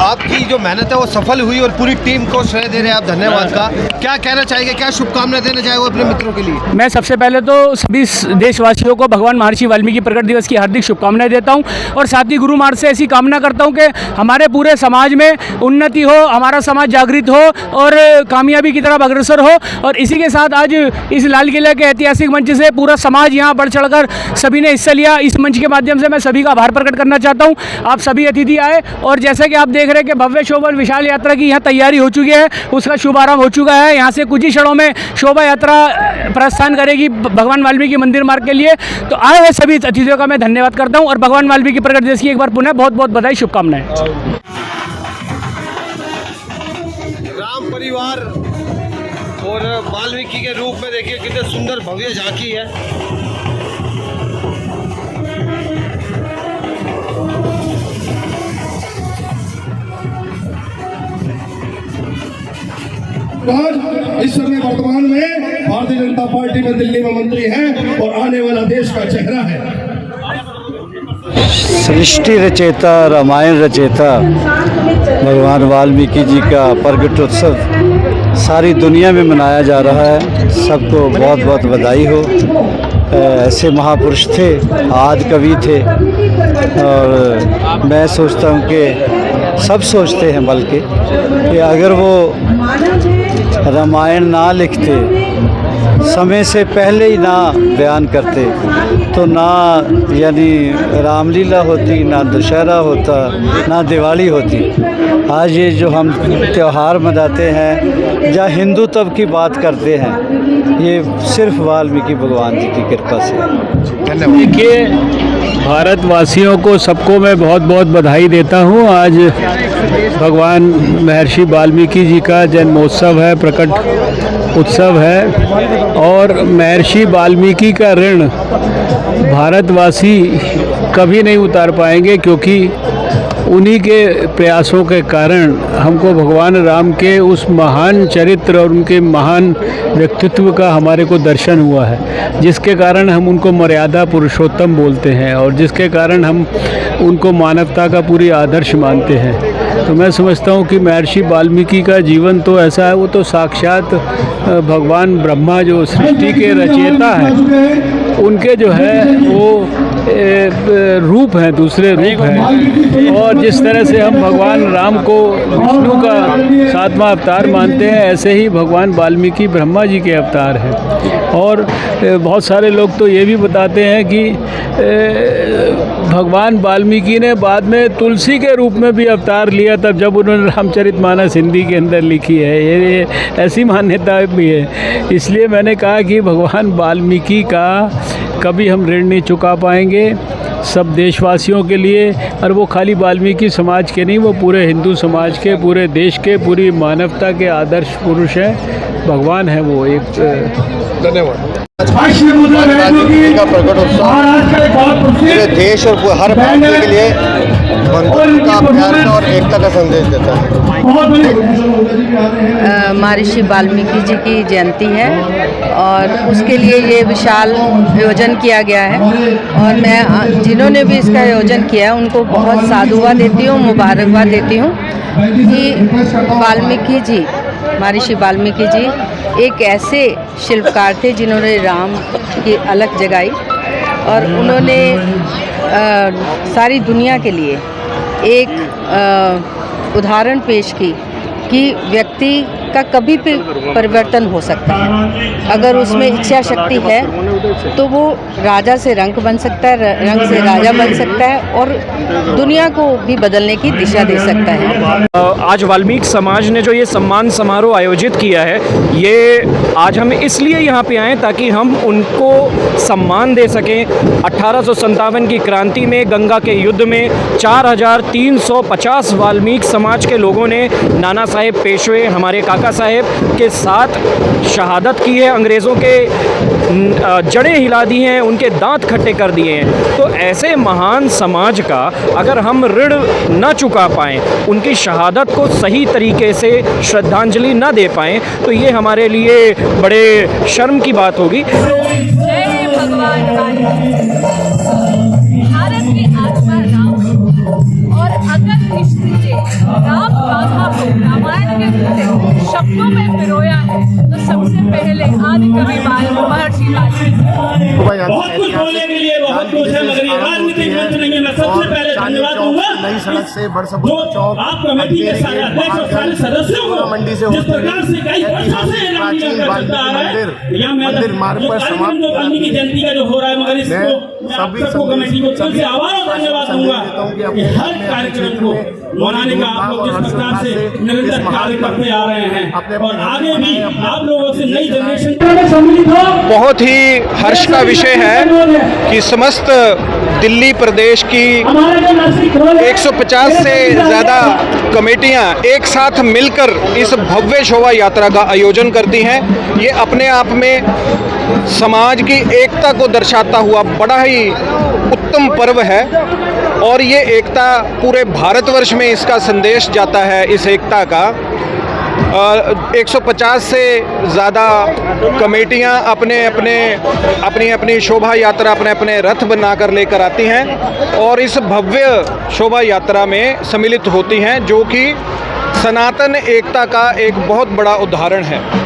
आपकी जो मेहनत है वो सफल हुई और पूरी टीम को श्रेय दे रहे हैं आप, धन्यवाद का। क्या कहना चाहेंगे, क्या शुभकामनाएं देना चाहेंगे अपने मित्रों के लिए? मैं सबसे पहले तो सभी देशवासियों को भगवान महर्षि वाल्मीकि प्रकट दिवस की हार्दिक शुभकामनाएं देता हूं और साथ ही गुरु महाराज से ऐसी कामना करता हूं कि हमारे पूरे समाज में उन्नति हो, हमारा समाज जागृत हो और कामयाबी की तरफ अग्रसर हो। और इसी के साथ आज इस लाल किले के ऐतिहासिक मंच से पूरा समाज यहाँ बढ़ चढ़कर सभी ने हिस्सा लिया। इस मंच के माध्यम से मैं सभी का आभार प्रकट करना चाहता हूँ। आप सभी अतिथि आए और जैसे कि आप देख रहे हैं कि भव्य शोभा विशाल यात्रा की यहाँ तैयारी हो चुकी है, उसका शुभारंभ हो चुका है। यहाँ से कुछ ही क्षणों में शोभा यात्रा प्रस्थान करेगी भगवान वाल्मीकि मंदिर मार्ग के लिए। तो आए हुए सभी अतिथियों का मैं धन्यवाद करता हूँ और भगवान वाल्मीकि प्रकट दिवस की एक बार पुनः बहुत बहुत बधाई, शुभकामनाएं। राम परिवार और वाल्मीकि के रूप में देखिए कितने सुंदर भव्य झांकी है। इस समय वर्तमान में भारतीय जनता पार्टी में दिल्ली में मंत्री हैं और आने वाला देश का चेहरा है। सृष्टि रचयिता, रामायण रचयिता भगवान वाल्मीकि जी का प्रगटोत्सव सारी दुनिया में मनाया जा रहा है। सबको बहुत बहुत बधाई हो। ऐसे महापुरुष थे, आदि कवि थे और मैं सोचता हूँ कि सब सोचते हैं बल्कि कि अगर वो रामायण ना लिखते, समय से पहले ही ना बयान करते तो ना यानी रामलीला होती, ना दशहरा होता, ना दिवाली होती। आज ये जो हम त्यौहार मनाते हैं या हिंदुत्व की बात करते हैं, ये सिर्फ वाल्मीकि भगवान जी की कृपा से। धन्यवाद। देखिए, भारतवासियों को सबको मैं बहुत बहुत बधाई देता हूँ। आज भगवान महर्षि वाल्मीकि जी का जन्मोत्सव है, प्रकट उत्सव है और महर्षि वाल्मीकि का ऋण भारतवासी कभी नहीं उतार पाएंगे, क्योंकि उन्हीं के प्रयासों के कारण हमको भगवान राम के उस महान चरित्र और उनके महान व्यक्तित्व का हमारे को दर्शन हुआ है, जिसके कारण हम उनको मर्यादा पुरुषोत्तम बोलते हैं और जिसके कारण हम उनको मानवता का पूरी आदर्श मानते हैं। तो मैं समझता हूँ कि महर्षि वाल्मीकि का जीवन तो ऐसा है, वो तो साक्षात भगवान ब्रह्मा जो सृष्टि के रचयिता हैं, उनके जो है वो रूप हैं, दूसरे रूप हैं। और जिस तरह से हम भगवान राम को विष्णु का 7वां अवतार मानते हैं, ऐसे ही भगवान वाल्मीकि ब्रह्मा जी के अवतार हैं। और बहुत सारे लोग तो ये भी बताते हैं कि भगवान वाल्मीकि ने बाद में तुलसी के रूप में भी अवतार लिया, तब जब उन्होंने रामचरितमानस हिंदी के अंदर लिखी है। ये ऐसी मान्यता भी है। इसलिए मैंने कहा कि भगवान वाल्मीकि का कभी हम ऋण नहीं चुका पाएंगे सब देशवासियों के लिए। और वो खाली वाल्मीकि समाज के नहीं, वो पूरे हिंदू समाज के, पूरे देश के, पूरी मानवता के आदर्श पुरुष हैं, भगवान हैं वो एक। धन्यवाद। का प्रकट उत्सव पूरे देश और हर भारतीय के लिए बंधुत्व का, प्यार का और एकता का संदेश देता है। महर्षि वाल्मीकि जी की जयंती है और उसके लिए ये विशाल आयोजन किया गया है और मैं जिन्होंने भी इसका आयोजन किया है उनको बहुत साधुवाद देती हूँ, मुबारकबाद देती हूँ कि वाल्मीकि जी, महर्षि वाल्मीकि जी एक ऐसे शिल्पकार थे जिन्होंने राम की अलख जगाई और उन्होंने सारी दुनिया के लिए एक उदाहरण पेश की कि व्यक्ति का कभी भी परिवर्तन हो सकता है। अगर उसमें इच्छा शक्ति है तो वो राजा से रंक बन सकता है, रंक से राजा बन सकता है और दुनिया को भी बदलने की दिशा दे सकता है। आज वाल्मीकि समाज ने जो ये सम्मान समारोह आयोजित किया है, ये आज हम इसलिए यहाँ पे आए ताकि हम उनको सम्मान दे सकें। 1857 की क्रांति में, गंगा के युद्ध में 4350 वाल्मीकि समाज के लोगों ने नाना साहेब पेशवे, हमारे काका साहेब के साथ शहादत की है, अंग्रेज़ों के जड़ें हिला दी हैं, उनके दांत खट्टे कर दिए हैं। तो ऐसे महान समाज का अगर हम ऋण न चुका पाएँ, उनकी शहादत को सही तरीके से श्रद्धांजलि न दे पाएँ, तो ये हमारे लिए बड़े शर्म की बात होगी। जय भगवान भारत की आत्मा राम और अगर हिस्ट्री से राम गाथा को रामायण के शब्दों में पिरोया है तो सबसे पहले आदि कवि महर्षि वाल्मीकि। बहुत कुछ बोलने के लिए बहुत कुछ है, मगर ये राजनीतिक मंच नहीं है। मैं सबसे पहले धन्यवाद दूंगा नई सड़क से जो आप कमेटी के सारे अध्यक्ष और सारे सदस्यों को मंडी से जिस प्रकार से कई वर्षों से प्राचीन चलता आ रहा है, या मंदिर मार्ग पर समाप्त जो वाल्मीकि जयंती का जो हो रहा है, मगर इसको मैं आप सबको कमेटी को दिल से आभार और धन्यवाद दूंगा कि हर कार्यक्रम को मनाने का आप लोग जिस प्रकार से निरंतर कार्य करते आ रहे हैं और आगे भी आप लोगों से नई जनरेशन। बहुत ही हर्ष का विषय है कि समस्त दिल्ली प्रदेश की 150 से ज़्यादा कमेटियां एक साथ मिलकर इस भव्य शोभा यात्रा का आयोजन करती हैं। ये अपने आप में समाज की एकता को दर्शाता हुआ बड़ा ही उत्तम पर्व है और ये एकता पूरे भारतवर्ष में इसका संदेश जाता है। इस एकता का 150 से ज़्यादा कमेटियां अपनी अपनी शोभा यात्रा अपने अपने रथ बनाकर लेकर आती हैं और इस भव्य शोभा यात्रा में सम्मिलित होती हैं, जो कि सनातन एकता का एक बहुत बड़ा उदाहरण है।